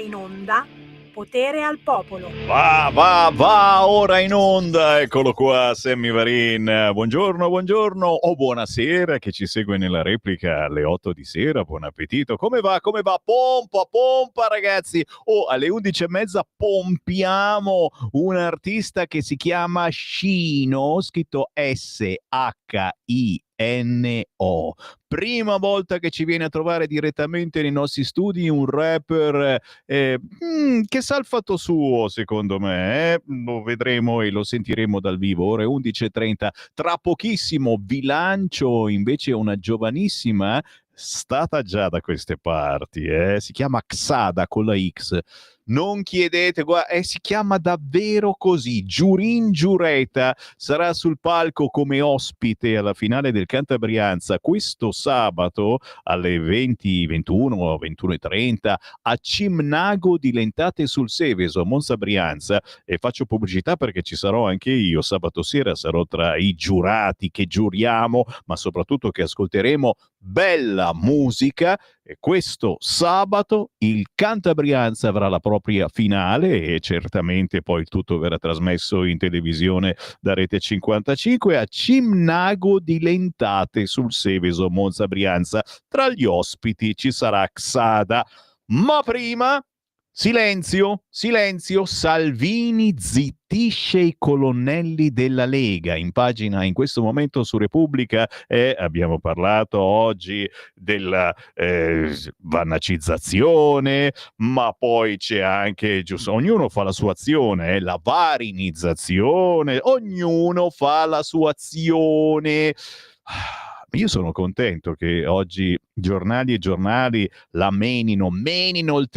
in onda Potere al Popolo. Va, ora in onda, eccolo qua Sammy Varin, buongiorno o buonasera che ci segue nella replica alle 8 di sera, buon appetito, come va, pompa ragazzi, alle 11:30 pompiamo un artista che si chiama Shino, scritto S-H-I-N-O. Prima volta che ci viene a trovare direttamente nei nostri studi un rapper che sa il fatto suo, secondo me. Lo vedremo e lo sentiremo dal vivo. Ore 11:30. Tra pochissimo vi lancio invece una giovanissima stata già da queste parti. Si chiama Xada con la X. Non chiedete, guarda, si chiama davvero così. Giurin Giureta sarà sul palco come ospite alla finale del Cantabrianza questo sabato alle 20, 21, 21:30 a Cimnago di Lentate sul Seveso, Monza Brianza. E faccio pubblicità perché ci sarò anche io. Sabato sera sarò tra i giurati che giuriamo, ma soprattutto che ascolteremo bella musica. E questo sabato il Cantabrianza avrà la propria finale e certamente poi il tutto verrà trasmesso in televisione da Rete 55 a Cimnago di Lentate sul Seveso, Monza Brianza. Tra gli ospiti ci sarà Xada, ma prima silenzio, Salvini zittisce i colonnelli della Lega. In pagina in questo momento su Repubblica abbiamo parlato oggi della vannacizzazione, ma poi c'è anche, giusto, ognuno fa la sua azione, la varinizzazione, ognuno fa la sua azione. Io sono contento che oggi giornali e giornali la menino il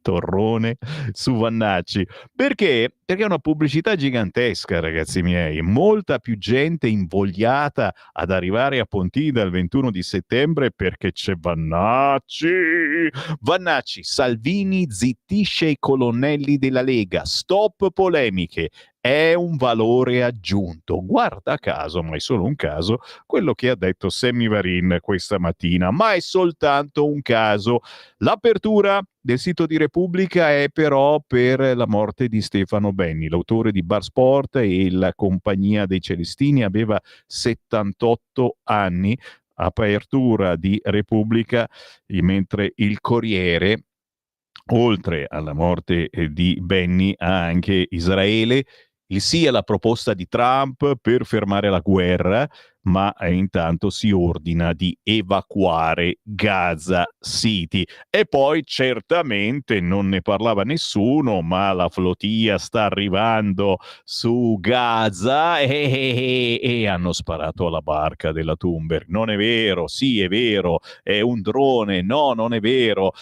torrone su Vannacci. Perché? Perché è una pubblicità gigantesca, ragazzi miei. Molta più gente invogliata ad arrivare a Pontida il 21 di settembre perché c'è Vannacci. Vannacci, Salvini zittisce i colonnelli della Lega. Stop polemiche. È un valore aggiunto. Guarda caso, ma è solo un caso, quello che ha detto Sammy Varin questa mattina, ma è soltanto un caso. L'apertura del sito di Repubblica è però per la morte di Stefano Benni, l'autore di Bar Sport e la compagnia dei Celestini, aveva 78 anni. Apertura di Repubblica, mentre il Corriere, oltre alla morte di Benni, ha anche Israele, il sì alla proposta di Trump per fermare la guerra, ma intanto si ordina di evacuare Gaza City. E poi certamente non ne parlava nessuno, ma la flotilla sta arrivando su Gaza e hanno sparato alla barca della Thunberg. Non è vero, sì è vero, è un drone, no non è vero.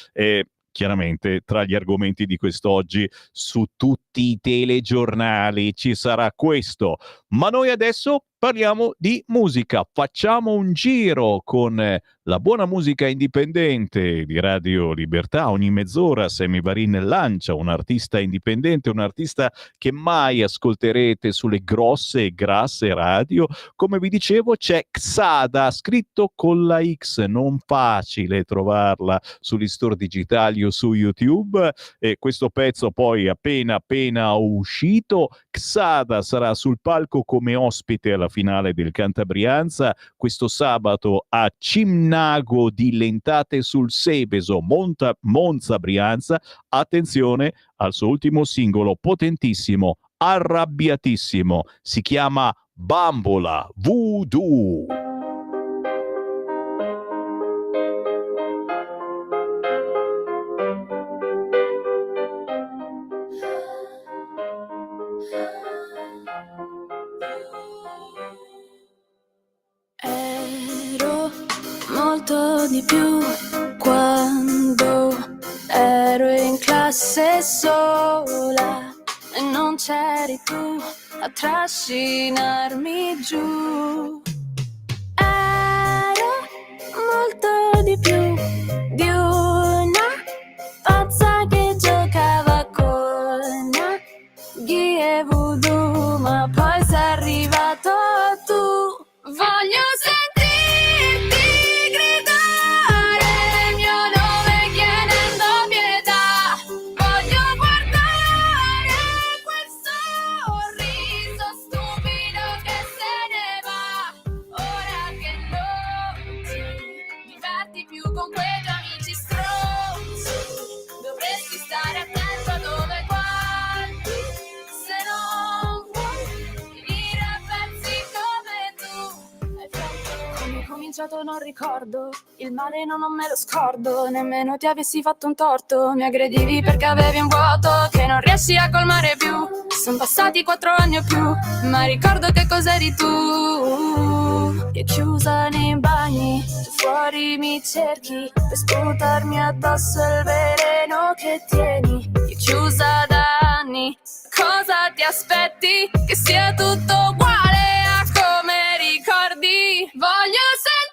Chiaramente tra gli argomenti di quest'oggi su tutti i telegiornali ci sarà questo, ma noi adesso parliamo di musica, facciamo un giro con la buona musica indipendente di Radio Libertà. Ogni mezz'ora Sammy Varin lancia un artista indipendente, un artista che mai ascolterete sulle grosse e grasse radio. Come vi dicevo c'è Xada, scritto con la X, non facile trovarla sugli store digitali o su YouTube, e questo pezzo poi appena uscito. Xada sarà sul palco come ospite alla finale del Cantabrianza questo sabato a Cimnago di Lentate sul Seveso, Monza Brianza. Attenzione al suo ultimo singolo potentissimo, arrabbiatissimo, si chiama Bambola Voodoo. Molto di più quando ero in classe sola e non c'eri tu a trascinarmi giù. Ero molto di più di una pazza che giocava con maghi e voodoo, ma poi sei arrivato tu. Voglio sentirti gridare diverti più con quei tuoi amici stronzi. Dovresti stare attento a dove guardi, se non vuoi finire a pezzi come tu hai fatto. Come è cominciato non ricordo, il male non me lo scordo, nemmeno ti avessi fatto un torto. Mi aggredivi perché avevi un vuoto che non riesci a colmare più. Sono passati 4 anni o più, ma ricordo che cos'eri tu. Io chiusa nei bagni, tu fuori mi cerchi per sputarmi addosso il veleno che tieni. Io chiusa da anni, cosa ti aspetti? Che sia tutto uguale a come ricordi? Voglio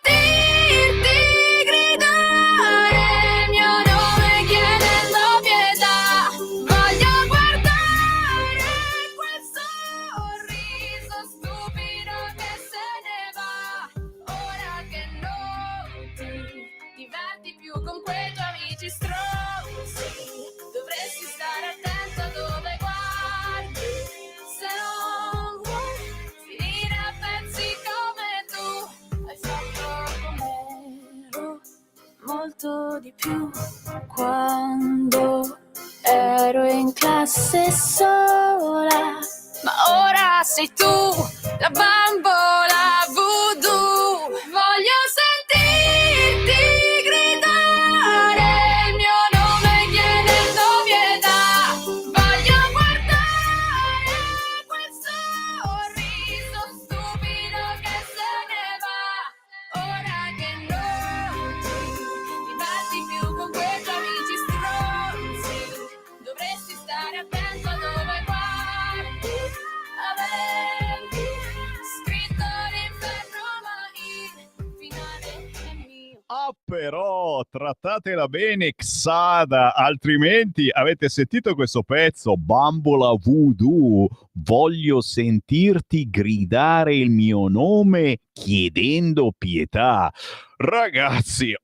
sentirti gridare il mio nome chiedendo pietà. Voglio guardare quel sorriso stupido che se ne va. Ora che non ti diverti più con quei tuoi amici stronzi, dovresti stare attento a dove guardi, se non vuoi finire a pezzi come tu hai fatto con me. Molto di più quando ero in classe sola, ma ora sei tu la bambola voodoo. Voglio sentirti gridare il mio nome chiedendo pietà. Voglio guardare quel sorriso stupido che se ne va. Ora che non ti diverti più con quei tuoi amici stronzi, dovresti stare attento a dove guardi. Avevi scritto l'inferno, ma il finale è mio. Ah, però trattatela bene, Xada, altrimenti avete sentito questo pezzo? Bambola Voodoo, voglio sentirti gridare il mio nome chiedendo pietà. Ragazzi,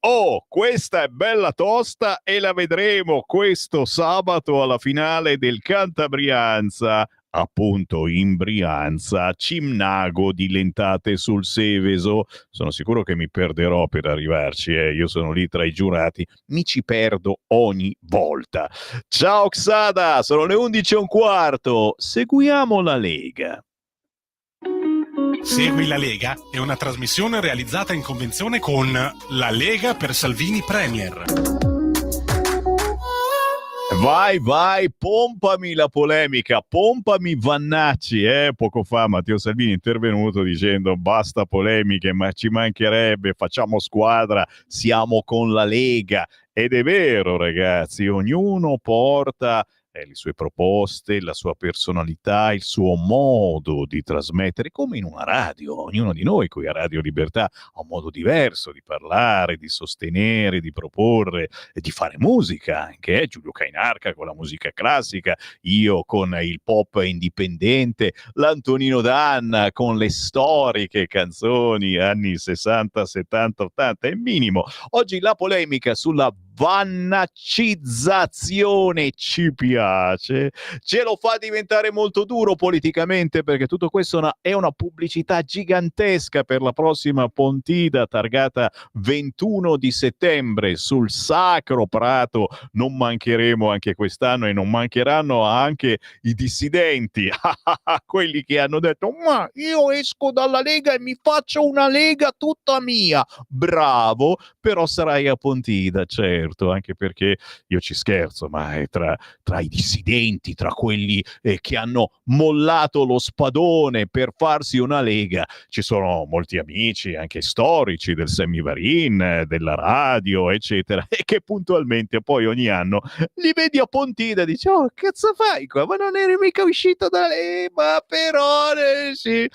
questa è bella tosta e la vedremo questo sabato alla finale del Cantabrianza. Appunto in Brianza, Cimnago di Lentate sul Seveso. Sono sicuro che mi perderò per arrivarci, io sono lì tra i giurati, mi ci perdo ogni volta. Ciao Xada, sono le 11:15, seguiamo la Lega. Segui la Lega è una trasmissione realizzata in convenzione con La Lega per Salvini Premier. Vai, pompami la polemica, pompami Vannacci. Poco fa Matteo Salvini è intervenuto dicendo basta polemiche, ma ci mancherebbe, facciamo squadra, siamo con la Lega. Ed è vero, ragazzi, ognuno porta le sue proposte, la sua personalità, il suo modo di trasmettere, come in una radio. Ognuno di noi qui a Radio Libertà ha un modo diverso di parlare, di sostenere, di proporre e di fare musica anche. Giulio Cainarca con la musica classica, io con il pop indipendente, l'Antonino Danna con le storiche canzoni anni 60, 70, 80 e minimo. Oggi la polemica sulla vannacizzazione ci piace, ce lo fa diventare molto duro politicamente, perché tutto questo è una pubblicità gigantesca per la prossima Pontida targata 21 di settembre sul Sacro Prato. Non mancheremo anche quest'anno e non mancheranno anche i dissidenti, quelli che hanno detto ma io esco dalla Lega e mi faccio una Lega tutta mia. Bravo, però sarai a Pontida, certo, anche perché io ci scherzo, ma è tra i dissidenti, tra quelli che hanno mollato lo spadone per farsi una Lega, ci sono molti amici, anche storici del Semivarin, della radio, eccetera, e che puntualmente poi ogni anno li vedi a Pontida e dici oh, cazzo fai qua? Ma non eri mica uscito da Lega, ma però sì,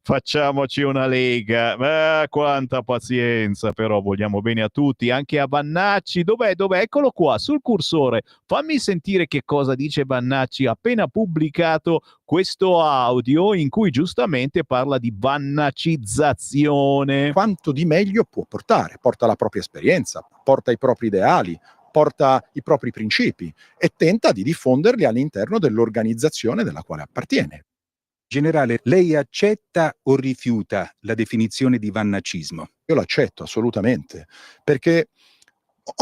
facciamoci una Lega. Ma quanta pazienza, però vogliamo bene a tutti, anche a Vannacci. Dov'è? Eccolo qua sul cursore. Fammi sentire che cosa dice Vannacci appena pubblicato questo audio in cui giustamente parla di vannacizzazione. Quanto di meglio può portare? Porta la propria esperienza, porta i propri ideali, porta i propri principi e tenta di diffonderli all'interno dell'organizzazione della quale appartiene. Generale, lei accetta o rifiuta la definizione di vannacismo? Io l'accetto assolutamente, perché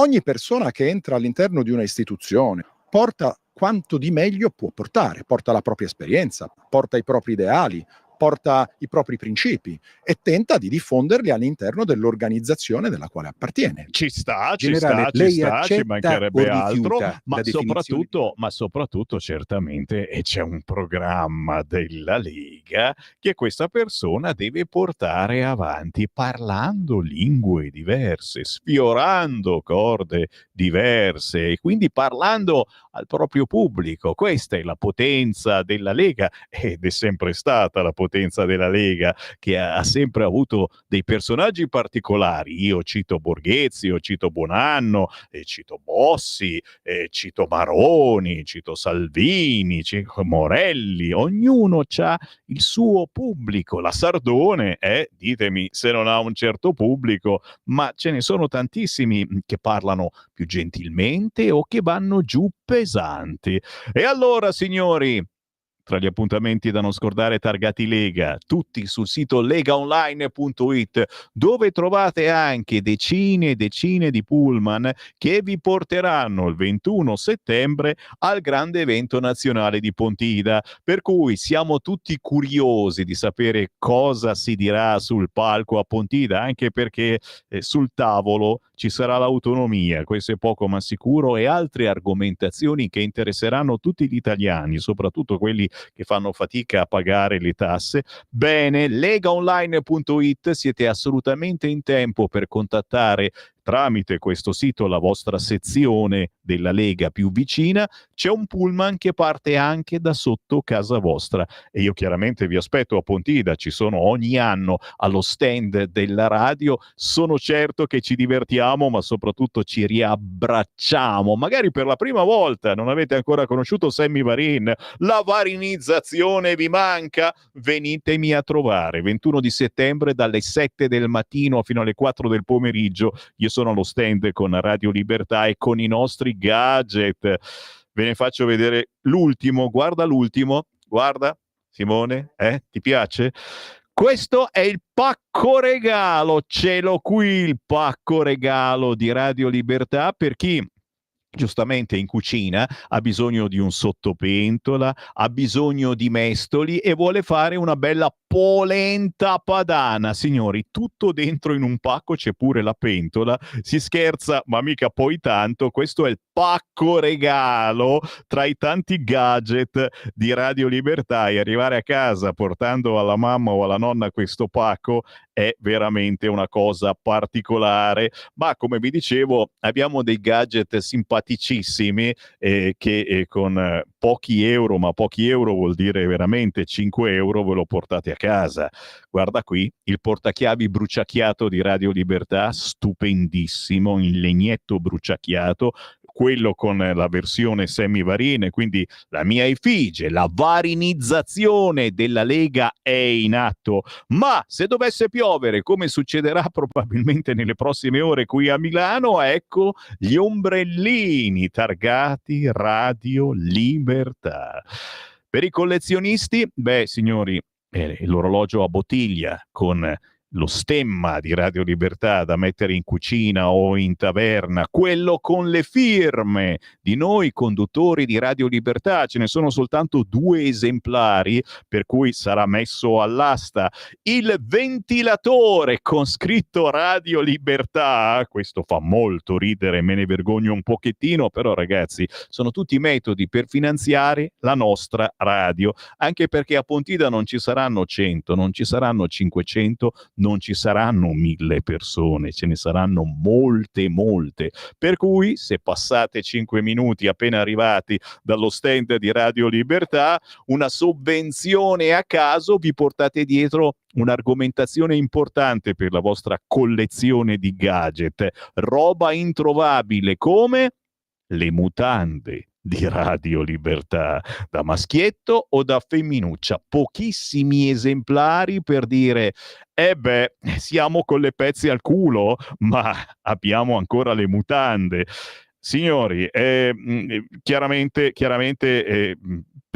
ogni persona che entra all'interno di una istituzione porta quanto di meglio può portare, porta la propria esperienza, porta i propri ideali, porta i propri principi e tenta di diffonderli all'interno dell'organizzazione della quale appartiene. Ci sta, Generale, ci lei sta, ci accetta mancherebbe o altro, rifiuta ma la definizione soprattutto certamente c'è un programma della Lega che questa persona deve portare avanti parlando lingue diverse, sfiorando corde diverse e quindi parlando al proprio pubblico. Questa è la potenza della Lega ed è sempre stata la potenza della Lega, che ha sempre avuto dei personaggi particolari. Io cito Borghezio, cito Buonanno, cito Bossi, cito Maroni, cito Salvini, cito Morelli. Ognuno ha il suo pubblico. La Sardone ditemi se non ha un certo pubblico, ma ce ne sono tantissimi che parlano più gentilmente o che vanno giù pesanti. E allora, signori, tra gli appuntamenti da non scordare targati Lega, tutti sul sito legaonline.it, dove trovate anche decine e decine di pullman che vi porteranno il 21 settembre al grande evento nazionale di Pontida, per cui siamo tutti curiosi di sapere cosa si dirà sul palco a Pontida, anche perché sul tavolo ci sarà l'autonomia, questo è poco ma sicuro, e altre argomentazioni che interesseranno tutti gli italiani, soprattutto quelli che fanno fatica a pagare le tasse. Bene, legaonline.it, siete assolutamente in tempo per contattare tramite questo sito la vostra sezione della Lega più vicina. C'è un pullman che parte anche da sotto casa vostra e io chiaramente vi aspetto a Pontida, ci sono ogni anno allo stand della radio, sono certo che ci divertiamo ma soprattutto ci riabbracciamo, magari per la prima volta. Non avete ancora conosciuto Sammy Varin, la varinizzazione vi manca? Venitemi a trovare 21 di settembre dalle 7 del mattino fino alle 4 del pomeriggio. Io sono allo stand con Radio Libertà e con i nostri gadget. Ve ne faccio vedere l'ultimo, guarda Simone, ti piace? Questo è il pacco regalo, ce l'ho qui il pacco regalo di Radio Libertà per chi giustamente in cucina ha bisogno di un sottopentola, ha bisogno di mestoli e vuole fare una bella polenta padana. Signori, tutto dentro in un pacco, c'è pure la pentola. Si scherza, ma mica poi tanto. Questo è il pacco regalo tra i tanti gadget di Radio Libertà, e arrivare a casa portando alla mamma o alla nonna questo pacco è veramente una cosa particolare. Ma come vi dicevo, abbiamo dei gadget simpaticissimi che con pochi euro, ma pochi euro vuol dire veramente 5 euro, ve lo portate a casa. Guarda qui, il portachiavi bruciacchiato di Radio Libertà, stupendissimo, in legnetto bruciacchiato, quello con la versione semivarine, quindi la mia effigie, la varinizzazione della Lega è in atto. Ma se dovesse piovere, come succederà probabilmente nelle prossime ore qui a Milano, ecco gli ombrellini targati Radio Libertà. Per i collezionisti, signori, l'orologio a bottiglia con lo stemma di Radio Libertà da mettere in cucina o in taverna, quello con le firme di noi conduttori di Radio Libertà, ce ne sono soltanto 2 esemplari, per cui sarà messo all'asta. Il ventilatore con scritto Radio Libertà, questo fa molto ridere, me ne vergogno un pochettino, però ragazzi, sono tutti metodi per finanziare la nostra radio, anche perché a Pontida non ci saranno 100, non ci saranno 500, non ci saranno 1000 persone, ce ne saranno molte. Per cui, se passate 5 minuti appena arrivati dallo stand di Radio Libertà, una sovvenzione a caso, vi portate dietro un'argomentazione importante per la vostra collezione di gadget, roba introvabile come le mutande di Radio Libertà, da maschietto o da femminuccia, pochissimi esemplari per dire siamo con le pezze al culo, ma abbiamo ancora le mutande. Chiaramente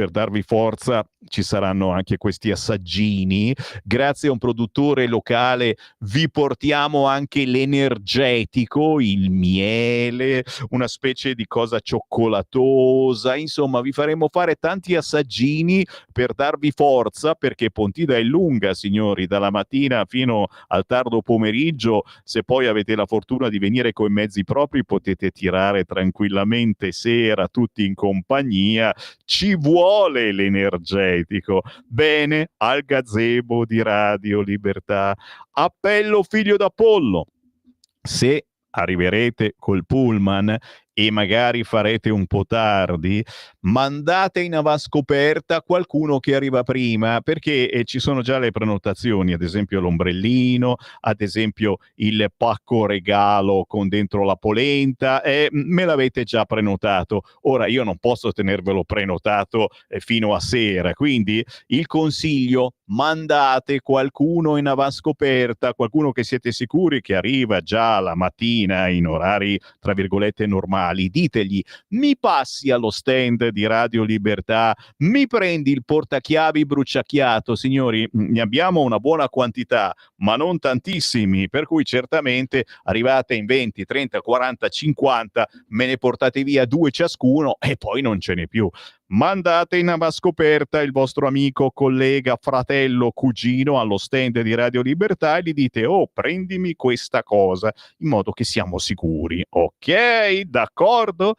per darvi forza ci saranno anche questi assaggini. Grazie a un produttore locale vi portiamo anche l'energetico, il miele, una specie di cosa cioccolatosa, insomma vi faremo fare tanti assaggini per darvi forza, perché Pontida è lunga, signori, dalla mattina fino al tardo pomeriggio. Se poi avete la fortuna di venire coi mezzi propri potete tirare tranquillamente sera tutti in compagnia. Ci vuole l'energetico. Bene, al gazebo di Radio Libertà. Appello figlio d'Apollo. Se arriverete col pullman e magari farete un po' tardi, mandate in avascoperta qualcuno che arriva prima, perché ci sono già le prenotazioni, ad esempio l'ombrellino, ad esempio il pacco regalo con dentro la polenta, me l'avete già prenotato. Ora io non posso tenervelo prenotato fino a sera, quindi il consiglio: mandate qualcuno in avascoperta, qualcuno che siete sicuri che arriva già la mattina in orari tra virgolette normali. Ditegli: mi passi allo stand di Radio Libertà, mi prendi il portachiavi bruciacchiato. Signori, ne abbiamo una buona quantità, ma non tantissimi, per cui certamente arrivate in 20, 30, 40, 50, me ne portate via 2 ciascuno e poi non ce n'è più. Mandate in avascoperta il vostro amico, collega, fratello, cugino allo stand di Radio Libertà e gli dite: oh, prendimi questa cosa, in modo che siamo sicuri. Ok, d'accordo?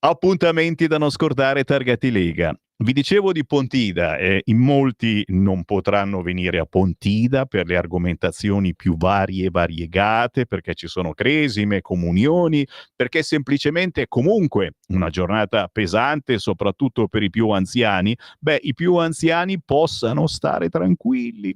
Appuntamenti da non scordare targati Lega. Vi dicevo di Pontida, in molti non potranno venire a Pontida per le argomentazioni più varie e variegate, perché ci sono cresime, comunioni, perché semplicemente comunque una giornata pesante, soprattutto per i più anziani. Beh, i più anziani possano stare tranquilli,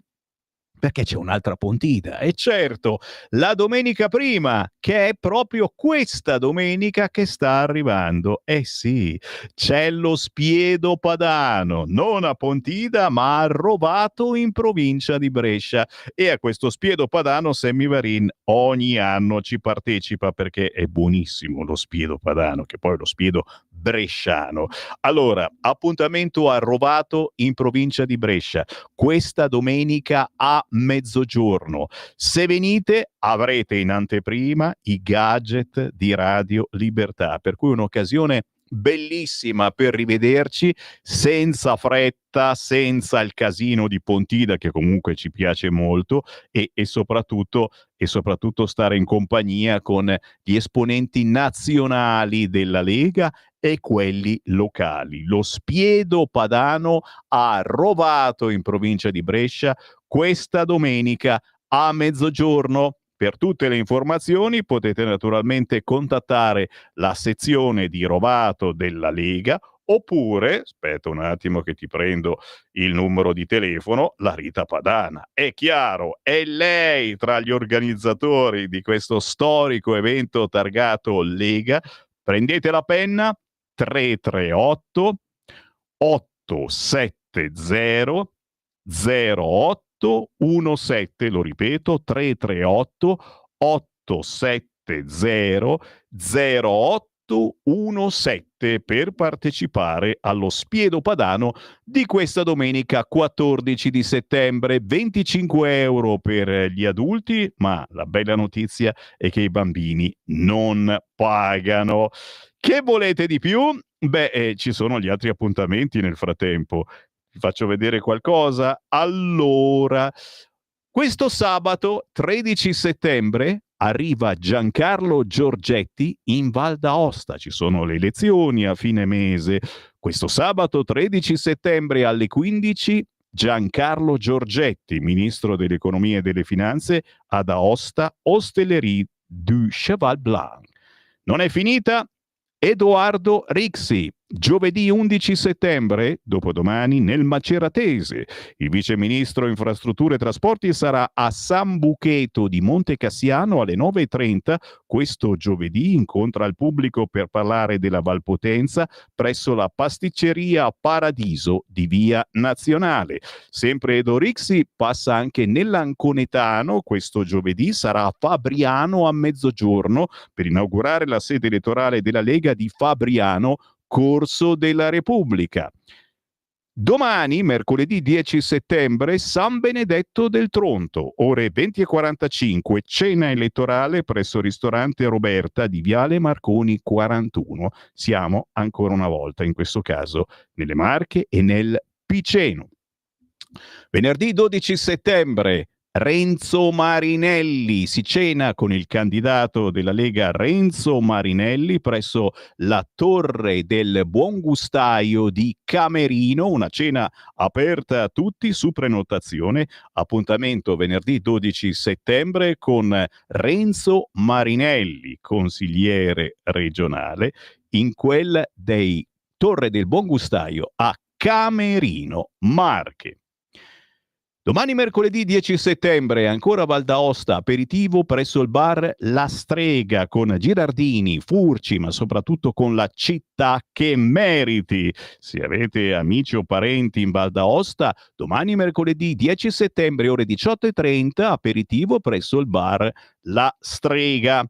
perché c'è un'altra Pontida, e certo, la domenica prima, che è proprio questa domenica che sta arrivando. Eh sì, c'è lo Spiedo Padano, non a Pontida, ma a Rovato in provincia di Brescia. E a questo Spiedo Padano Sammy Varin ogni anno ci partecipa, perché è buonissimo lo Spiedo Padano, che poi è lo Spiedo bresciano. Allora, appuntamento a Rovato in provincia di Brescia, questa domenica a mezzogiorno. Se venite avrete in anteprima i gadget di Radio Libertà, per cui un'occasione bellissima per rivederci senza fretta, senza il casino di Pontida, che comunque ci piace molto, e soprattutto stare in compagnia con gli esponenti nazionali della Lega e quelli locali. Lo Spiedo Padano a Rovato in provincia di Brescia questa domenica a mezzogiorno. Per tutte le informazioni potete naturalmente contattare la sezione di Rovato della Lega, oppure, aspetta un attimo che ti prendo il numero di telefono, la Rita Padana. È chiaro, è lei tra gli organizzatori di questo storico evento targato Lega. Prendete la penna: 338 870 0817, lo ripeto, 338 870 0817 per partecipare allo Spiedo Padano di questa domenica 14 di settembre. 25 euro per gli adulti, ma la bella notizia è che i bambini non pagano. Che volete di più? Beh, ci sono gli altri appuntamenti nel frattempo. Vi faccio vedere qualcosa. Allora, questo sabato 13 settembre arriva Giancarlo Giorgetti in Val d'Aosta. Ci sono le elezioni a fine mese. Questo sabato 13 settembre alle 15 Giancarlo Giorgetti, ministro dell'Economia e delle Finanze, ad Aosta, Ostellerie du Cheval Blanc. Non è finita? Edoardo Rixi, giovedì 11 settembre, dopodomani, nel Maceratese. Il viceministro infrastrutture e trasporti sarà a San Bucheto di Monte Cassiano alle 9:30. Questo giovedì incontra il pubblico per parlare della Valpotenza presso la pasticceria Paradiso di Via Nazionale. Sempre Edo Rixi passa anche nell'Anconetano. Questo giovedì sarà a Fabriano a mezzogiorno per inaugurare la sede elettorale della Lega di Fabriano corso della Repubblica. Domani, mercoledì 10 settembre, San Benedetto del Tronto, ore 20:45, cena elettorale presso il ristorante Roberta di Viale Marconi 41. Siamo ancora una volta, in questo caso, nelle Marche e nel Piceno. Venerdì 12 settembre, Renzo Marinelli, si cena con il candidato della Lega Renzo Marinelli presso la Torre del Buon Gustaio di Camerino, una cena aperta a tutti su prenotazione. Appuntamento venerdì 12 settembre con Renzo Marinelli, consigliere regionale, in quel dei Torre del Buon Gustaio a Camerino, Marche. Domani mercoledì 10 settembre, ancora Val d'Aosta, aperitivo presso il bar La Strega con Girardini, Furci, ma soprattutto con la città che meriti. Se avete amici o parenti in Val d'Aosta, domani mercoledì 10 settembre, ore 18:30, aperitivo presso il bar La Strega.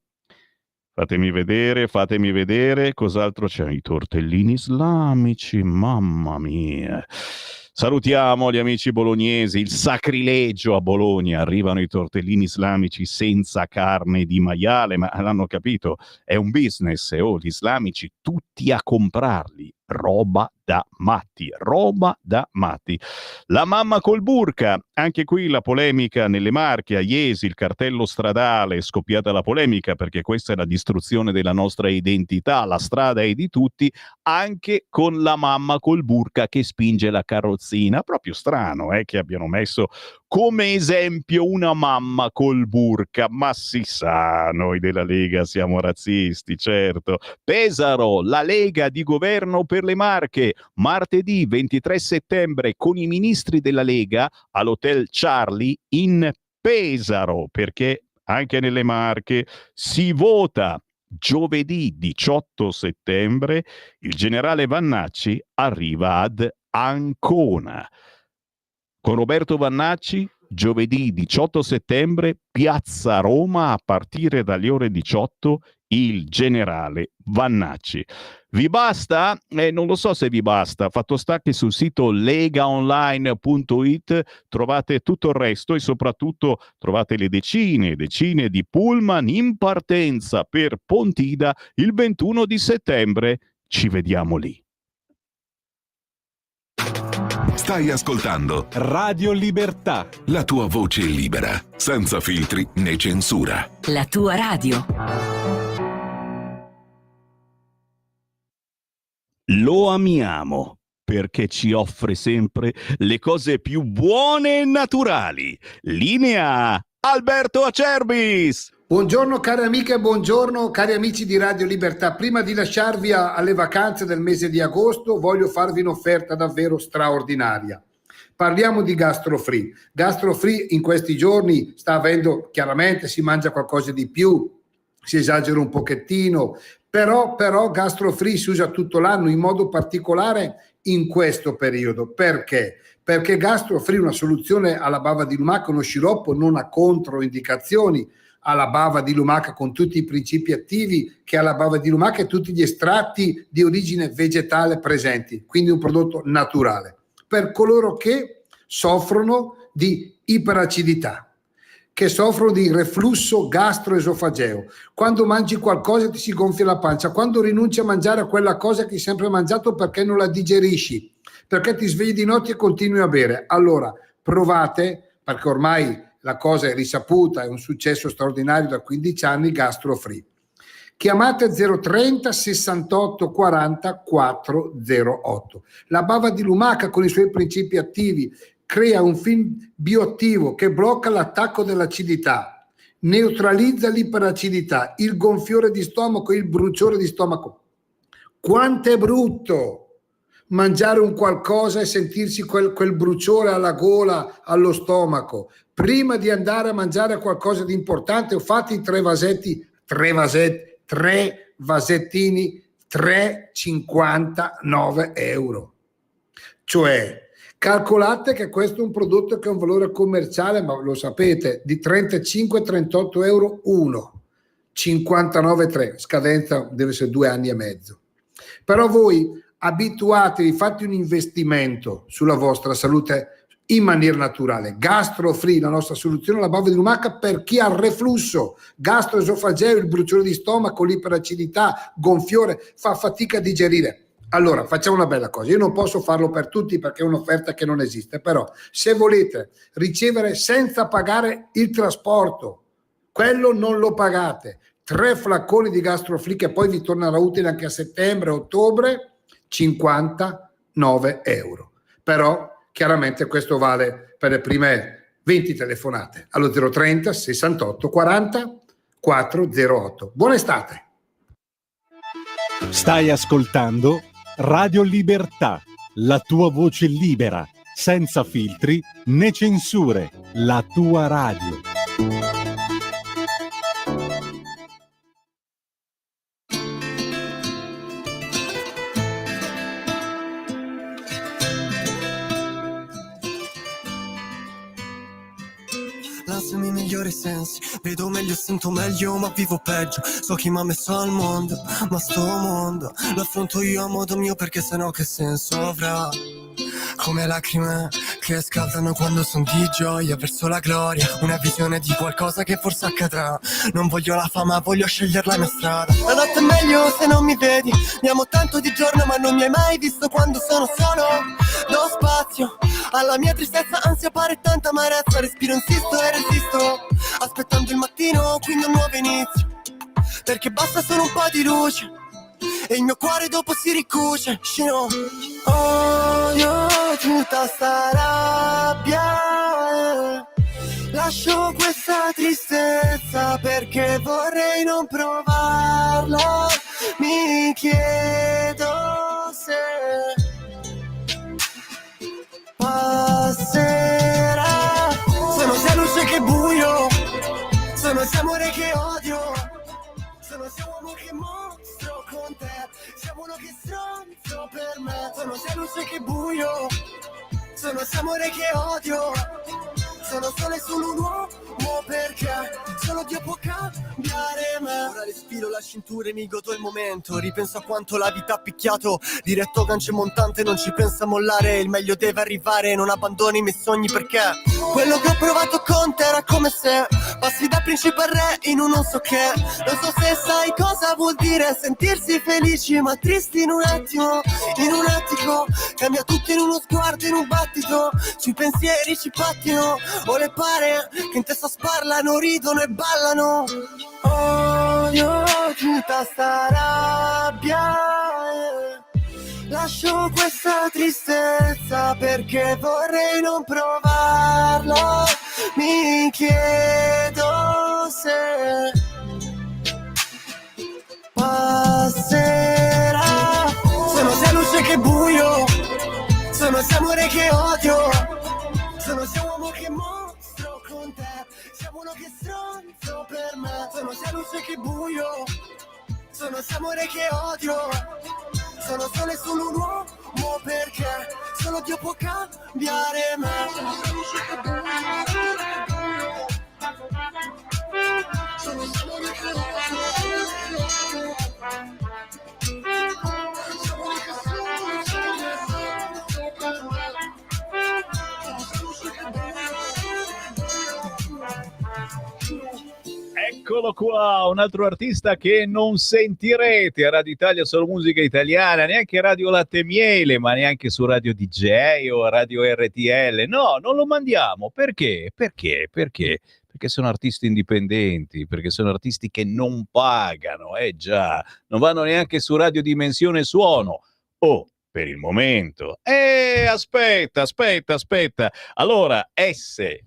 Fatemi vedere cos'altro c'è. I tortellini islamici, mamma mia. Salutiamo gli amici bolognesi, il sacrilegio a Bologna, arrivano i tortellini islamici senza carne di maiale, ma l'hanno capito, è un business, gli islamici tutti a comprarli, roba da matti. La mamma col burka, anche qui la polemica nelle Marche, a Iesi, il cartello stradale, è scoppiata la polemica perché questa è la distruzione della nostra identità, la strada è di tutti, anche con la mamma col burka che spinge la carrozzina. Proprio strano che abbiano messo come esempio una mamma col burka, ma si sa, noi della Lega siamo razzisti, certo. Pesaro, la Lega di governo per le Marche, martedì 23 settembre con i ministri della Lega all'Hotel Charlie in Pesaro, perché anche nelle Marche si vota. Giovedì 18 settembre il generale Vannacci arriva ad Ancona. Con Roberto Vannacci, giovedì 18 settembre, Piazza Roma, a partire dalle ore 18, il generale Vannacci. Vi basta? Non lo so se vi basta. Fatto sta che sul sito legaonline.it trovate tutto il resto e soprattutto trovate le decine e decine di pullman in partenza per Pontida il 21 di settembre. Ci vediamo lì. Stai ascoltando Radio Libertà. la tua voce libera, senza filtri né censura. La tua radio. Lo amiamo perché ci offre sempre le cose più buone e naturali. Linea Alberto Acerbis. Buongiorno cari amiche, buongiorno cari amici di Radio Libertà. Prima di lasciarvi alle vacanze del mese di agosto, voglio farvi un'offerta davvero straordinaria. Parliamo di GastroFree. GastroFree in questi giorni sta avendo, chiaramente si mangia qualcosa di più, si esagera un pochettino, però GastroFree si usa tutto l'anno, in modo particolare in questo periodo. Perché? Perché GastroFree è una soluzione alla bava di lumaca, uno sciroppo, non ha controindicazioni, alla bava di lumaca con tutti i principi attivi che ha la bava di lumaca e tutti gli estratti di origine vegetale presenti, quindi un prodotto naturale. Per coloro che soffrono di iperacidità, che soffrono di reflusso gastroesofageo, quando mangi qualcosa ti si gonfia la pancia, quando rinunci a mangiare quella cosa che hai sempre mangiato perché non la digerisci, perché ti svegli di notte e continui a bere, allora provate, perché ormai la cosa è risaputa, è un successo straordinario da 15 anni, GastroFree. Chiamate 030 68 40 408. La bava di lumaca con i suoi principi attivi crea un film bioattivo che blocca l'attacco dell'acidità, neutralizza l'iperacidità, il gonfiore di stomaco, il bruciore di stomaco. Quanto è brutto mangiare un qualcosa e sentirsi quel bruciore alla gola, allo stomaco. Prima di andare a mangiare qualcosa di importante, fate i tre vasettini, 3,59 €. Cioè, calcolate che questo è un prodotto che ha un valore commerciale, ma lo sapete, di 35-38 euro uno, 59,3, scadenza deve essere 2 anni e mezzo. Però voi abituatevi, fate un investimento sulla vostra salute in maniera naturale. GastroFree, la nostra soluzione alla bava di lumaca per chi ha il reflusso, gastroesofageo, il bruciore di stomaco, l'iperacidità, gonfiore, fa fatica a digerire. Allora, facciamo una bella cosa. Io non posso farlo per tutti perché è un'offerta che non esiste, però se volete ricevere senza pagare il trasporto, quello non lo pagate. 3 flacconi di GastroFree che poi vi tornerà utile anche a settembre, ottobre, 59 euro. Però chiaramente questo vale per le prime 20 telefonate allo 030 68 40 408. Buona estate! Stai ascoltando Radio Libertà, la tua voce libera, senza filtri né censure, la tua radio. L'ansia nei migliori sensi, vedo meglio, sento meglio, ma vivo peggio. So chi m'ha messo al mondo, ma sto mondo lo affronto io a modo mio, perché sennò che senso avrà? Come lacrime che scaldano quando son di gioia verso la gloria, una visione di qualcosa che forse accadrà. Non voglio la fama, voglio scegliere la mia strada. La notte è meglio se non mi vedi, mi amo tanto di giorno ma non mi hai mai visto quando sono solo. Do spazio alla mia tristezza, ansia, pare tanta amarezza, respiro, insisto e resisto, aspettando il mattino, quindi un nuovo inizio, perché basta solo un po' di luce e il mio cuore dopo si ricuce. Sceno, odio tutta sta rabbia, lascio questa tristezza perché vorrei non provarla. Mi chiedo se passerà. Sono sia luce che buio, sono sia amore che odio, sono sia uomo che mostro con te, sia buono che stronzo per me. Sono sia luce che buio, sono sia amore che odio, sono solo e solo un uomo perché solo Dio può cambiare me. Ora respiro la cintura e mi godo il momento, ripenso a quanto la vita ha picchiato, diretto gancio montante, non ci pensa a mollare, il meglio deve arrivare, non abbandoni i miei sogni perché quello che ho provato con te era come se passi da principe a re in un non so che. Non so se sai cosa vuol dire sentirsi felici ma tristi in un attimo, in un attimo, cambia tutto in uno sguardo, in un battito, sui pensieri ci pattino, o le pare che in testa sparlano, ridono e ballano. Odio tutta sta rabbia, lascio questa tristezza perché vorrei non provarla. Mi chiedo se passerà. Sono sia luce che buio, sono sia amore che odio, sono sia uomo che mostro con te, sia buono che stronzo per me. Sono sia luce che buio, sono sia amore che odio, sono solo e solo un uomo perché solo Dio può cambiare me. Sono sia luce che buio, sono sia amore che odio, Eccolo qua, un altro artista che non sentirete a Radio Italia, solo musica italiana, neanche Radio Latte e Miele, ma neanche su Radio DJ o Radio RTL. No, non lo mandiamo. Perché? Perché sono artisti indipendenti, perché sono artisti che non pagano, già, non vanno neanche su Radio Dimensione Suono. Per il momento. Aspetta. Allora, SHINO.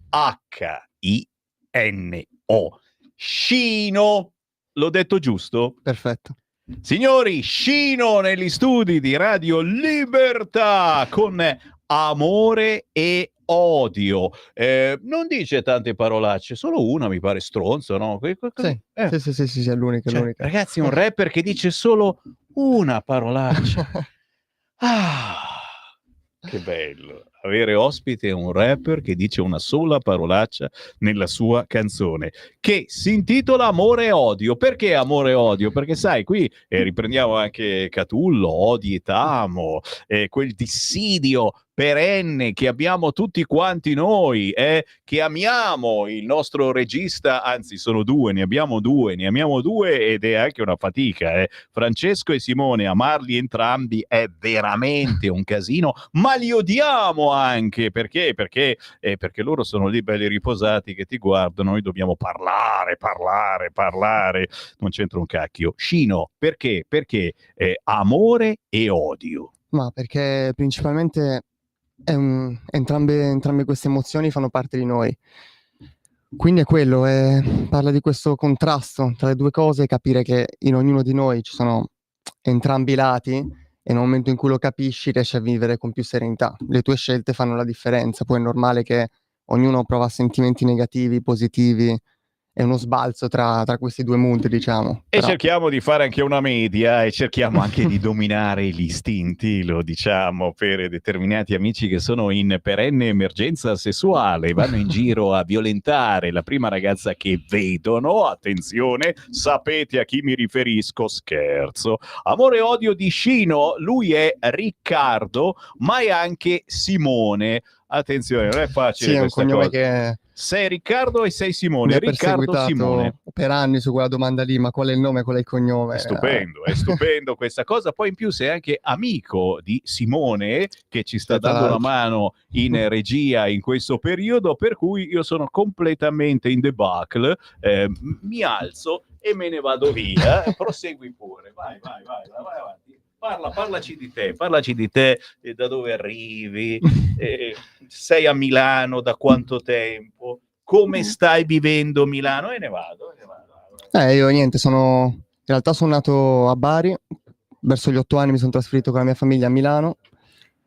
Scino, l'ho detto giusto? Perfetto. Signori, Scino negli studi di Radio Libertà con Amore e Odio. Non dice tante parolacce, solo una mi pare, stronzo, no? Sì, è l'unica, cioè, l'unica. Ragazzi, un rapper che dice solo una parolaccia. Che bello. avere ospite un rapper che dice una sola parolaccia nella sua canzone, che si intitola Amore e Odio. Perché Amore e Odio? Perché sai, qui riprendiamo anche Catullo, Odi et Amo, quel dissidio perenne che abbiamo tutti quanti noi, che amiamo il nostro regista, anzi sono due, ne amiamo due ed è anche una fatica. Francesco e Simone, amarli entrambi è veramente un casino, ma li odiamo anche, perché loro sono lì belli riposati che ti guardano, noi dobbiamo parlare, non c'entra un cacchio. Scino, perché? Perché amore e odio. Ma perché principalmente entrambe queste emozioni fanno parte di noi. Quindi è quello, parla di questo contrasto tra le due cose, capire che in ognuno di noi ci sono entrambi i lati e nel momento in cui lo capisci riesci a vivere con più serenità. Le tue scelte fanno la differenza, poi è normale che ognuno prova sentimenti negativi, positivi, è uno sbalzo tra questi due mondi, diciamo. E Però cerchiamo di fare anche una media e cerchiamo anche di dominare gli istinti, lo diciamo per determinati amici che sono in perenne emergenza sessuale, vanno in giro a violentare la prima ragazza che vedono, attenzione, sapete a chi mi riferisco, scherzo. Amore e odio di Scino, lui è Riccardo, ma è anche Simone. Attenzione, non è facile sì, è un questa cognome cosa. che Sei Riccardo e sei mi Simone, ha Riccardo perseguitato Simone. per anni su quella domanda lì, ma qual è il nome, qual è il cognome? È stupendo questa cosa. Poi in più sei anche amico di Simone che ci sta Tra dando una l'altro. mano in regia in questo periodo, per cui io sono completamente in debacle, mi alzo e me ne vado via. Prosegui pure, vai avanti. Parlaci di te, da dove arrivi, sei a Milano da quanto tempo, come stai vivendo Milano? E ne vado. Io niente, in realtà sono nato a Bari, verso gli 8 anni mi sono trasferito con la mia famiglia a Milano,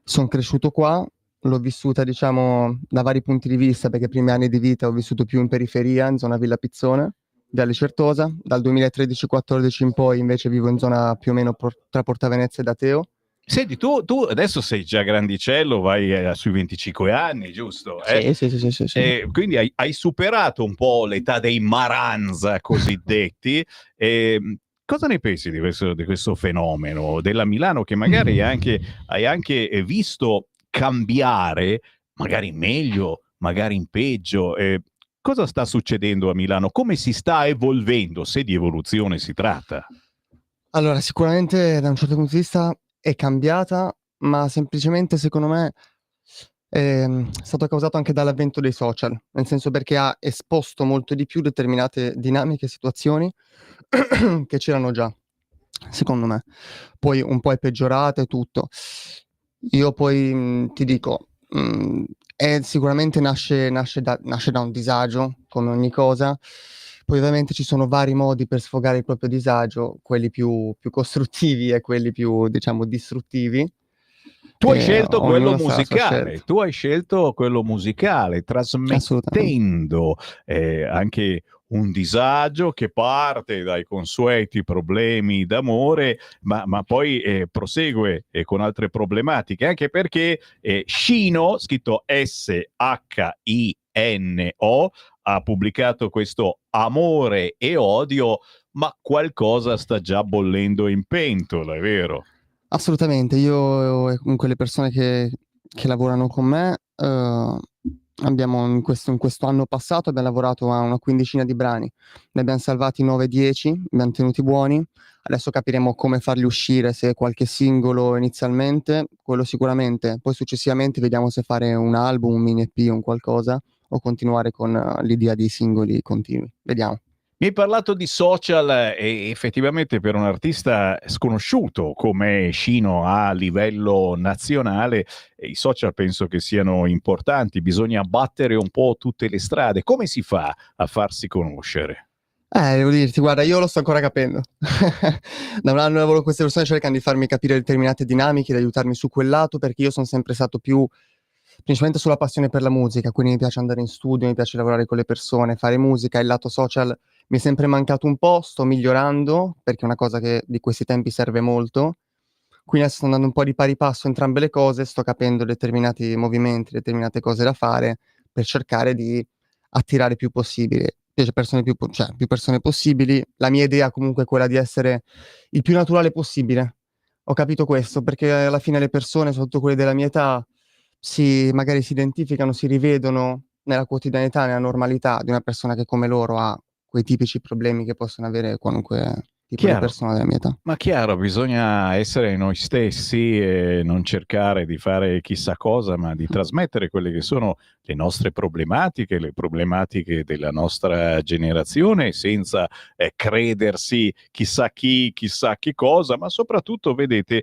sono cresciuto qua, l'ho vissuta diciamo da vari punti di vista, perché i primi anni di vita ho vissuto più in periferia, in zona Villa Pizzone, Viale Certosa, dal 2013-14 in poi invece vivo in zona più o meno tra Porta Venezia e Dateo. Senti, tu adesso sei già grandicello, vai sui 25 anni, giusto? Sì. Quindi hai superato un po' l'età dei maranza cosiddetti. Cosa ne pensi di questo fenomeno della Milano che magari hai anche visto cambiare, magari in meglio, magari in peggio? Cosa sta succedendo a Milano? Come si sta evolvendo, se di evoluzione si tratta? Allora, sicuramente da un certo punto di vista è cambiata, ma semplicemente secondo me è stato causato anche dall'avvento dei social, nel senso perché ha esposto molto di più determinate dinamiche e situazioni che c'erano già, secondo me. Poi un po' è peggiorato e tutto. Io poi ti dico, sicuramente nasce da un disagio, come ogni cosa. Poi ovviamente ci sono vari modi per sfogare il proprio disagio, quelli più costruttivi e quelli più, diciamo, distruttivi. Tu hai scelto quello Ognuno fa la sua musicale, trasmettendo anche un disagio che parte dai consueti problemi d'amore, ma poi prosegue con altre problematiche, anche perché Scino, scritto S-H-I-N-O, ha pubblicato questo Amore e Odio, ma qualcosa sta già bollendo in pentola, è vero? Assolutamente, io e comunque le persone che lavorano con me, abbiamo in questo anno passato abbiamo lavorato a una quindicina di brani, ne abbiamo salvati 9-10, abbiamo tenuti buoni, adesso capiremo come farli uscire, se qualche singolo inizialmente, quello sicuramente, poi successivamente vediamo se fare un album, un mini EP, un qualcosa, o continuare con l'idea di singoli continui, vediamo. Mi hai parlato di social e effettivamente per un artista sconosciuto come Scino a livello nazionale, i social penso che siano importanti, bisogna battere un po' tutte le strade. Come si fa a farsi conoscere? Devo dirti, guarda, io lo sto ancora capendo. Da un anno lavoro con queste persone, cercano di farmi capire determinate dinamiche, di aiutarmi su quel lato, perché io sono sempre stato principalmente sulla passione per la musica, quindi mi piace andare in studio, mi piace lavorare con le persone, fare musica, il lato social mi è sempre mancato un po', sto migliorando, perché è una cosa che di questi tempi serve molto, Quindi adesso sto andando un po' di pari passo entrambe le cose, sto capendo determinati movimenti, determinate cose da fare per cercare di attirare più possibile, cioè più persone possibili. La mia idea comunque è quella di essere il più naturale possibile. Ho capito questo, perché alla fine le persone, soprattutto quelle della mia età, magari si identificano, si rivedono nella quotidianità, nella normalità di una persona che come loro ha quei tipici problemi che possono avere qualunque tipo di Chiaro. persona della mia età. Ma chiaro, bisogna essere noi stessi e non cercare di fare chissà cosa, ma di trasmettere quelle che sono le nostre problematiche, le problematiche della nostra generazione, senza credersi chissà chi, chissà che cosa, ma soprattutto, vedete,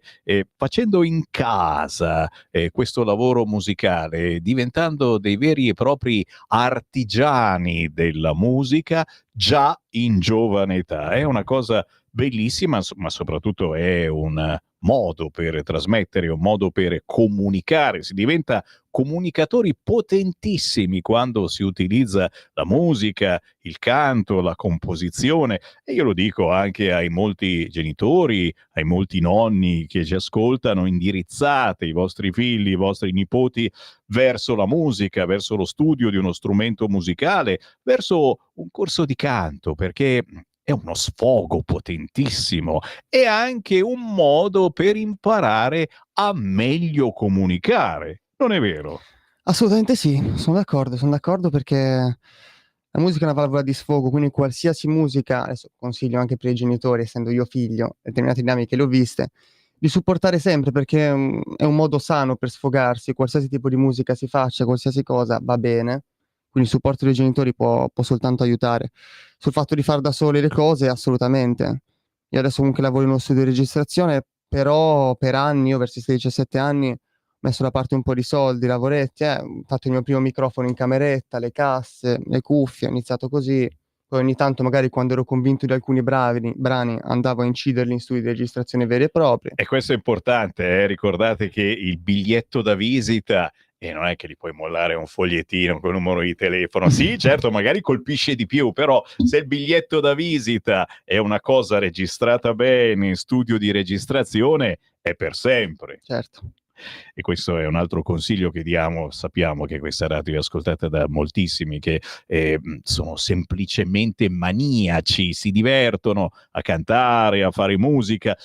facendo in casa questo lavoro musicale, diventando dei veri e propri artigiani della musica già in giovane età. È una cosa bellissima, ma soprattutto è un modo per trasmettere, un modo per comunicare. Si diventa comunicatori potentissimi quando si utilizza la musica, il canto, la composizione. E io lo dico anche ai molti genitori, ai molti nonni che ci ascoltano: indirizzate i vostri figli, i vostri nipoti verso la musica, verso lo studio di uno strumento musicale, verso un corso di canto, perché è uno sfogo potentissimo, è anche un modo per imparare a meglio comunicare, non è vero? Assolutamente sì, sono d'accordo perché la musica è una valvola di sfogo, quindi qualsiasi musica, adesso consiglio anche per i genitori, essendo io figlio, determinate dinamiche le ho viste, di supportare sempre, perché è un modo sano per sfogarsi, qualsiasi tipo di musica si faccia, qualsiasi cosa va bene. Quindi il supporto dei genitori può soltanto aiutare. Sul fatto di far da soli le cose, assolutamente. Io adesso comunque lavoro in uno studio di registrazione, però per anni, io verso i 16-17 anni, ho messo da parte un po' di soldi, lavoretti, ho fatto il mio primo microfono in cameretta, le casse, le cuffie, ho iniziato così. Poi ogni tanto, magari quando ero convinto di alcuni brani, andavo a inciderli in studi di registrazione veri e propri. E questo è importante, ricordate che il biglietto da visita, e non è che gli puoi mollare un fogliettino con il numero di telefono. Sì, certo, magari colpisce di più, però se il biglietto da visita è una cosa registrata bene in studio di registrazione, è per sempre. Certo. E questo è un altro consiglio che diamo. Sappiamo che questa radio è ascoltata da moltissimi che sono semplicemente maniaci, si divertono a cantare, a fare musica.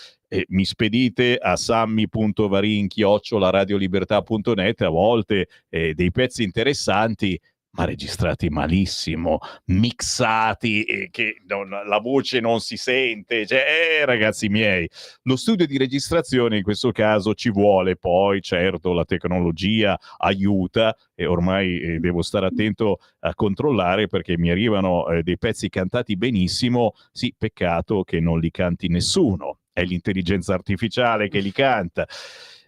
Mi spedite a sammy.varin@radiolibertà.net a volte dei pezzi interessanti, ma registrati malissimo, mixati, che la voce non si sente. Cioè, ragazzi miei, lo studio di registrazione in questo caso ci vuole. Poi certo la tecnologia aiuta e ormai devo stare attento a controllare, perché mi arrivano dei pezzi cantati benissimo. Sì, peccato che non li canti nessuno, è l'intelligenza artificiale che li canta.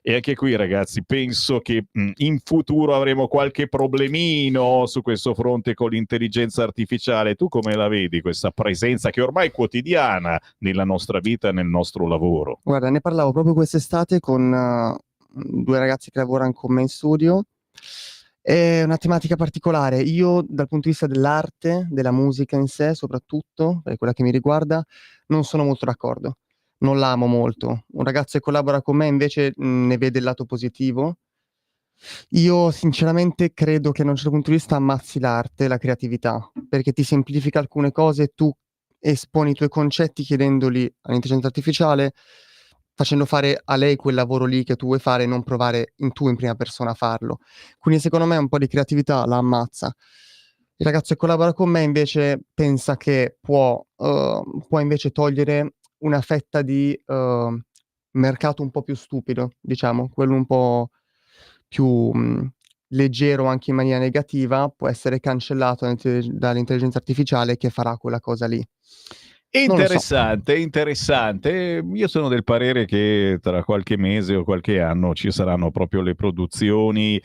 E anche qui, ragazzi, penso che in futuro avremo qualche problemino su questo fronte con l'intelligenza artificiale. Tu come la vedi questa presenza che ormai è quotidiana nella nostra vita, nel nostro lavoro? Guarda, ne parlavo proprio quest'estate con due ragazzi che lavorano con me in studio. È una tematica particolare. Io, dal punto di vista dell'arte, della musica in sé, soprattutto, per quella che mi riguarda, non sono molto d'accordo. Non l'amo molto. Un ragazzo che collabora con me invece ne vede il lato positivo. Io sinceramente credo che da un certo punto di vista ammazzi l'arte, la creatività, perché ti semplifica alcune cose, tu esponi i tuoi concetti chiedendoli all'intelligenza artificiale, facendo fare a lei quel lavoro lì che tu vuoi fare e non provare in prima persona a farlo. Quindi secondo me un po' di creatività la ammazza. Il ragazzo che collabora con me invece pensa che può invece togliere una fetta di mercato un po' più stupido, diciamo, quello un po' più leggero anche in maniera negativa, può essere cancellato dall'intelligenza artificiale che farà quella cosa lì. Interessante, interessante. Io sono del parere che tra qualche mese o qualche anno ci saranno proprio le produzioni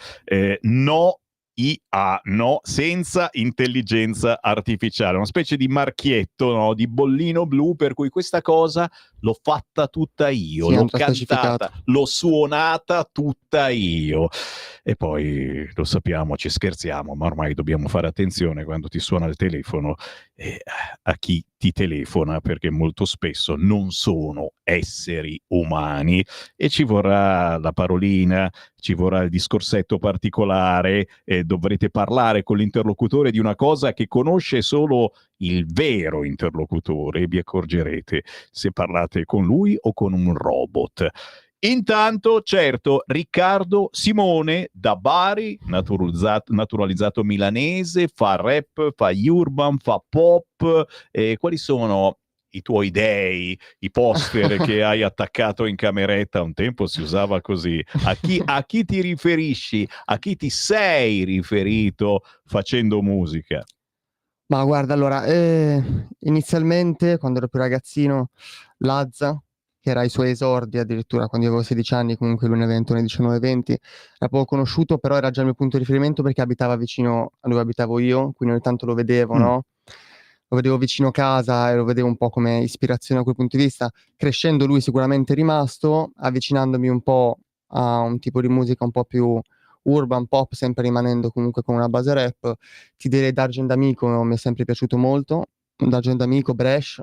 no IA, no, senza intelligenza artificiale, una specie di marchietto, no, di bollino blu, per cui questa cosa l'ho fatta tutta io, Sì, l'ho andrà cantata, specificato. l'ho suonata tutta io. E poi lo sappiamo, ci scherziamo, ma ormai dobbiamo fare attenzione quando ti suona il telefono a chi ti telefona, perché molto spesso non sono esseri umani e ci vorrà la parolina, ci vorrà il discorsetto particolare, dovrete parlare con l'interlocutore di una cosa che conosce solo il vero interlocutore e vi accorgerete se parlate con lui o con un robot. Intanto, certo, Riccardo Simone da Bari, naturalizzato milanese, fa rap, fa urban, fa pop. Quali sono i tuoi dei, i poster che hai attaccato in cameretta? Un tempo si usava così. A chi ti riferisci? A chi ti sei riferito facendo musica? Ma guarda, allora, inizialmente, quando ero più ragazzino, Lazza, che era ai suoi esordi addirittura quando io avevo 16 anni, comunque lui ne aveva intorno ai 19-20, era poco conosciuto, però era già il mio punto di riferimento perché abitava vicino a dove abitavo io, quindi ogni tanto lo vedevo, no? Lo vedevo vicino casa e lo vedevo un po' come ispirazione da quel punto di vista. Crescendo lui sicuramente è rimasto, avvicinandomi un po' a un tipo di musica un po' più urban pop, sempre rimanendo comunque con una base rap. Ti direi D'Argent Amico mi è sempre piaciuto molto. D'Argent Amico, Bresh,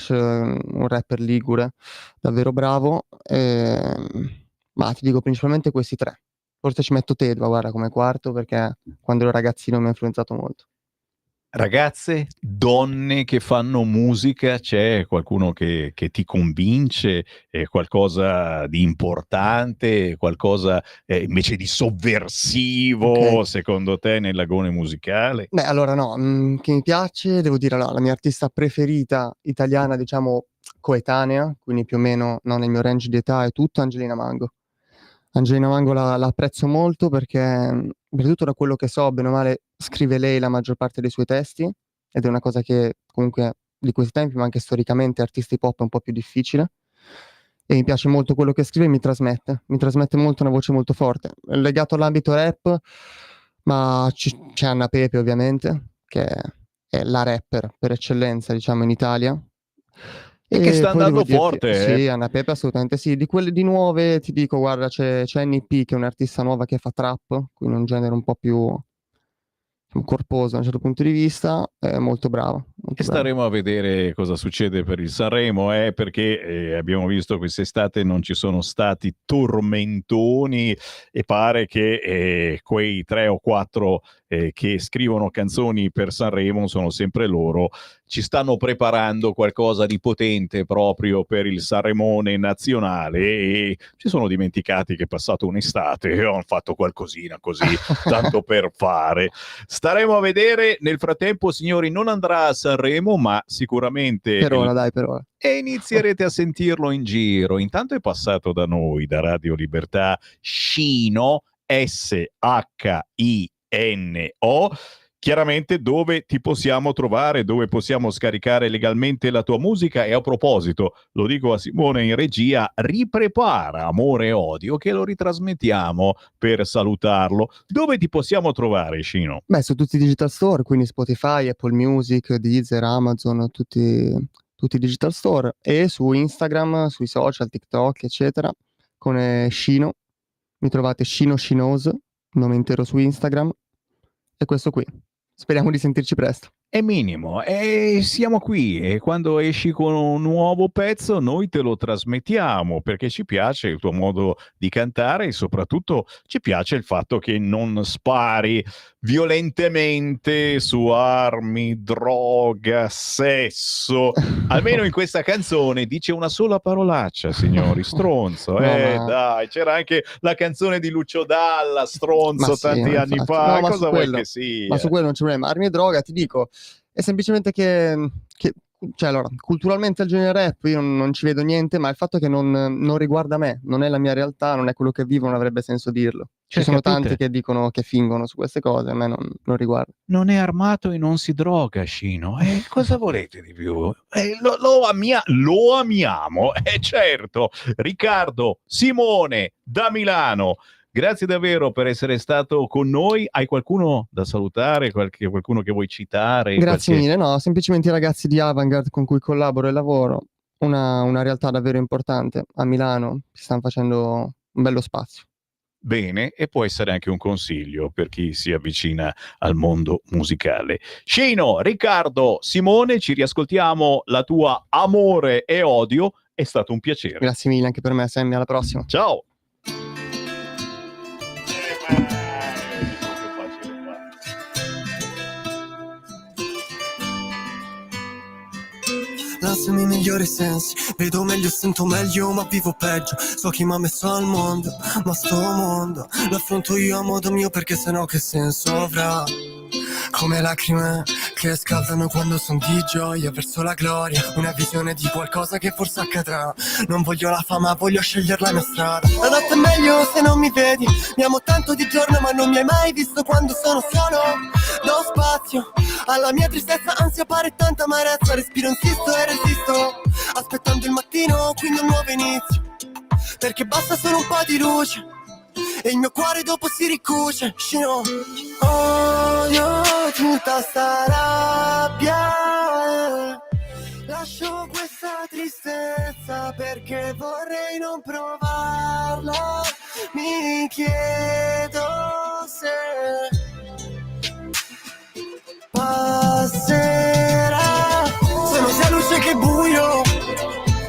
un rapper ligure, davvero bravo. Ma ti dico principalmente questi tre. Forse ci metto Tedua, guarda, come quarto, perché quando ero ragazzino mi ha influenzato molto. Ragazze, donne che fanno musica, c'è qualcuno che ti convince, qualcosa di importante, qualcosa invece di sovversivo, secondo te, nell'agone musicale? Beh, allora no, che mi piace, devo dire la mia artista preferita italiana, diciamo coetanea, quindi più o meno no, nel mio range di età è tutto, Angelina Mango. Angelina Mango la apprezzo molto perché, per tutto da quello che so, bene o male, scrive lei la maggior parte dei suoi testi, ed è una cosa che comunque di questi tempi, ma anche storicamente, artisti pop è un po' più difficile. E mi piace molto quello che scrive e mi trasmette molto, una voce molto forte. Legato all'ambito rap, ma c'è Anna Pepe ovviamente, che è la rapper per eccellenza, diciamo, in Italia. E che sta poi devo andando dirti, forte, sì, Anna Pepe assolutamente sì. Di quelle di nuove ti dico, guarda, c'è NP che è un'artista nuova che fa trap, quindi un genere un po' più corposo da un certo punto di vista, è molto brava. Molto E staremo a vedere cosa succede per il Sanremo, perché abbiamo visto quest'estate non ci sono stati tormentoni e pare che quei 3 o 4 che scrivono canzoni per Sanremo sono sempre loro. Ci stanno preparando qualcosa di potente proprio per il Sanremone nazionale e ci sono dimenticati che è passata un'estate e hanno fatto qualcosina così, tanto per fare. Staremo a vedere. Nel frattempo, signori, non andrà a Sanremo, ma sicuramente Per ora, dai, per ora. e inizierete a sentirlo in giro. Intanto è passato da noi, da Radio Libertà, Scino, Shino. Chiaramente dove ti possiamo trovare, dove possiamo scaricare legalmente la tua musica. E a proposito, lo dico a Simone in regia, riprepara Amore e Odio che lo ritrasmettiamo per salutarlo. Dove ti possiamo trovare, Scino? Beh, su tutti i digital store, quindi Spotify, Apple Music, Deezer, Amazon, tutti i digital store, e su Instagram, sui social, TikTok, eccetera, con Scino. Mi trovate Scino, nome intero su Instagram, e questo qui. Speriamo di sentirci presto. È minimo, e siamo qui, e quando esci con un nuovo pezzo noi te lo trasmettiamo perché ci piace il tuo modo di cantare e soprattutto ci piace il fatto che non spari violentemente su armi, droga, sesso. Almeno in questa canzone dice una sola parolaccia, signori, stronzo. No, ma... Dai, c'era anche la canzone di Lucio Dalla, stronzo, sì, tanti anni infatti. fa. No, ma cosa su vuoi quello, che sia? ma su quello non c'è problema. Armi e droga, ti dico, è semplicemente che cioè, allora, culturalmente al genere rap io non ci vedo niente, ma il fatto è che non riguarda me, non è la mia realtà, non è quello che vivo, non avrebbe senso dirlo. Ci sono capite? tanti che dicono che fingono su queste cose, a me non riguarda. Non è armato e non si droga, Scino. Cosa volete di più? Lo amiamo, certo. Riccardo Simone da Milano, grazie davvero per essere stato con noi. Hai qualcuno da salutare? Qualcuno che vuoi citare? Grazie mille, no, semplicemente i ragazzi di Avantgarde con cui collaboro e lavoro, una realtà davvero importante a Milano, ci stanno facendo un bello spazio. bene e può essere anche un consiglio per chi si avvicina al mondo musicale. Scino, Riccardo, Simone, ci riascoltiamo la tua Amore e Odio, è stato un piacere. Grazie mille anche per me, Sammy, alla prossima. Ciao. L'ansia nei migliori sensi, vedo meglio, sento meglio, ma vivo peggio. So chi mi ha messo al mondo, ma sto mondo lo affronto io a modo mio, perché sennò che senso avrà? Come lacrime che scaldano quando son di gioia verso la gloria, una visione di qualcosa che forse accadrà. Non voglio la fama, voglio scegliere la mia strada. La notte è meglio se non mi vedi, mi amo tanto di giorno ma non mi hai mai visto quando sono solo. Do spazio alla mia tristezza, ansia, pare tanta amarezza, respiro, insisto e resisto, aspettando il mattino, quindi un nuovo inizio, perché basta solo un po' di luce e il mio cuore dopo si ricuce. Scino, odio tutta sta rabbia, lascio questa tristezza perché vorrei non provarla. Mi chiedo se passerà. Sono sia luce che buio,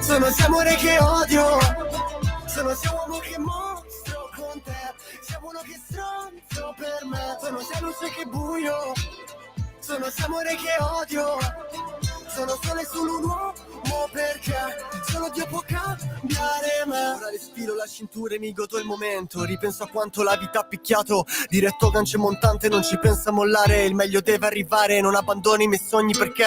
sono sia amore che odio, sono sia uomo che mostro con te, sia uno che stronzo per me. Sono sia luce che buio, sono sia amore che odio, sono solo e solo un uomo perché solo Dio può cambiare me. Ora respiro la cintura e mi godo il momento, ripenso a quanto la vita ha picchiato, diretto gancio montante, non ci pensa a mollare, il meglio deve arrivare, non abbandoni i miei sogni, perché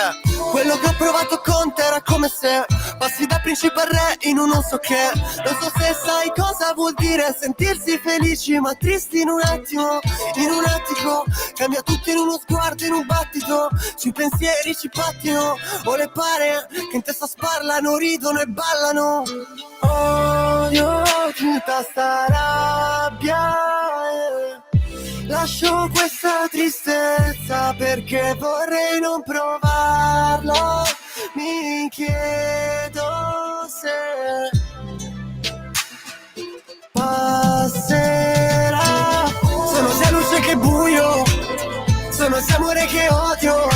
quello che ho provato con te era come se passi da principe a re in un non so che. Non so se sai cosa vuol dire sentirsi felici ma tristi in un attimo, in un attimo, cambia tutto in uno sguardo, in un battito, sui pensieri ci pattino, o le pare che in testa sparlano, ridono e ballano. Odio tutta sta rabbia, lascio questa tristezza perché vorrei non provarla. Mi chiedo se passerà. Sono sia luce che buio, sono sia amore che odio,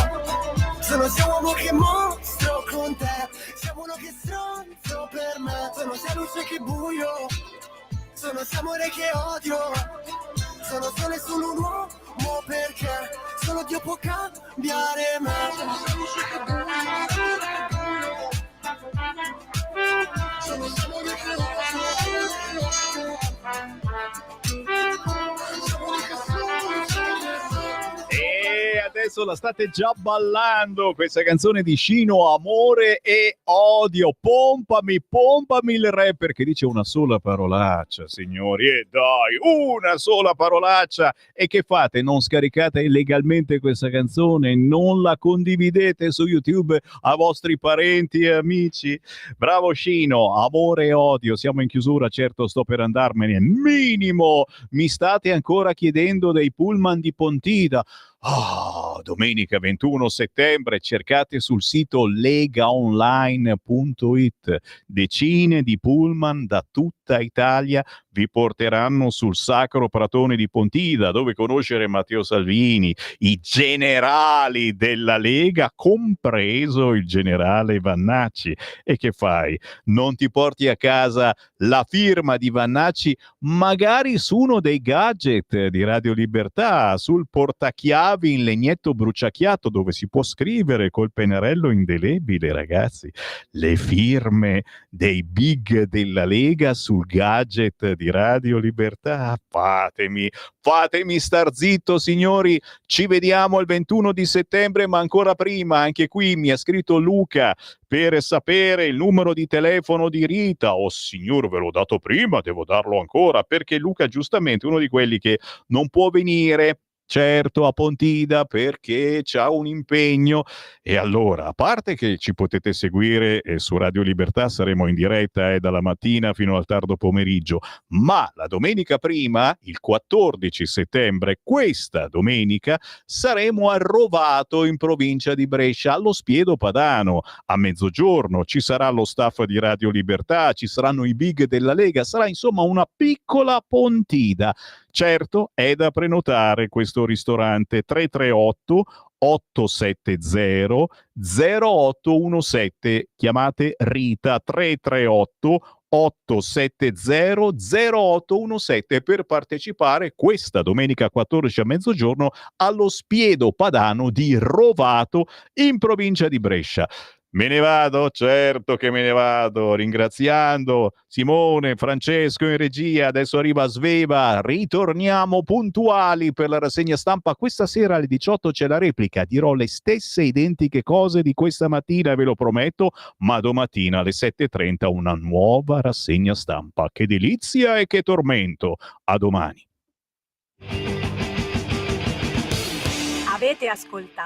sono sia uomo che mostro con te, sia uno che stronzo per me. Sono sia luce che buio, sono sia amore che odio, sono solo e solo un uomo perché solo Dio può cambiare me. Sono sia luce che buio, sono sia amore che odio, E adesso la state già ballando questa canzone di Scino, Amore e Odio. Pompami, pompami il rapper che dice una sola parolaccia, signori, e dai, una sola parolaccia. E che fate? Non scaricate illegalmente questa canzone? Non la condividete su YouTube a vostri parenti e amici? Bravo Scino, Amore e Odio. Siamo in chiusura, certo, sto per andarmene. Minimo, mi state ancora chiedendo dei pullman di Pontida. Domenica 21 settembre, cercate sul sito legaonline.it. Decine di pullman da tutta Italia vi porteranno sul Sacro Pratone di Pontida, dove conoscere Matteo Salvini, i generali della Lega, compreso il generale Vannacci. E che fai? Non ti porti a casa la firma di Vannacci, magari su uno dei gadget di Radio Libertà, sul portachiavi in legnetto bruciacchiato, dove si può scrivere col pennarello indelebile, ragazzi, le firme dei big della Lega sul gadget di Radio Libertà. Fatemi star zitto, signori. Ci vediamo il 21 di settembre, ma ancora prima, anche qui mi ha scritto Luca per sapere il numero di telefono di Rita. Oh signor, ve l'ho dato prima, devo darlo ancora, perché Luca giustamente è uno di quelli che non può venire certo, a Pontida perché c'ha un impegno. E allora, a parte che ci potete seguire su Radio Libertà, saremo in diretta dalla mattina fino al tardo pomeriggio, ma la domenica prima, il 14 settembre, questa domenica, saremo a Rovato in provincia di Brescia, allo Spiedo Padano. A mezzogiorno ci sarà lo staff di Radio Libertà, ci saranno i big della Lega, sarà insomma una piccola Pontida. Certo, è da prenotare questo ristorante. 338 870 0817. Chiamate Rita. 338 870 0817 per partecipare questa domenica 14 a mezzogiorno allo Spiedo Padano di Rovato in provincia di Brescia. Me ne vado? Certo che me ne vado, ringraziando Simone, Francesco in regia. Adesso arriva Sveva, ritorniamo puntuali per la rassegna stampa. Questa sera alle 18 c'è la replica, dirò le stesse identiche cose di questa mattina, ve lo prometto, ma domattina alle 7:30 una nuova rassegna stampa. Che delizia e che tormento. A domani. Avete ascoltato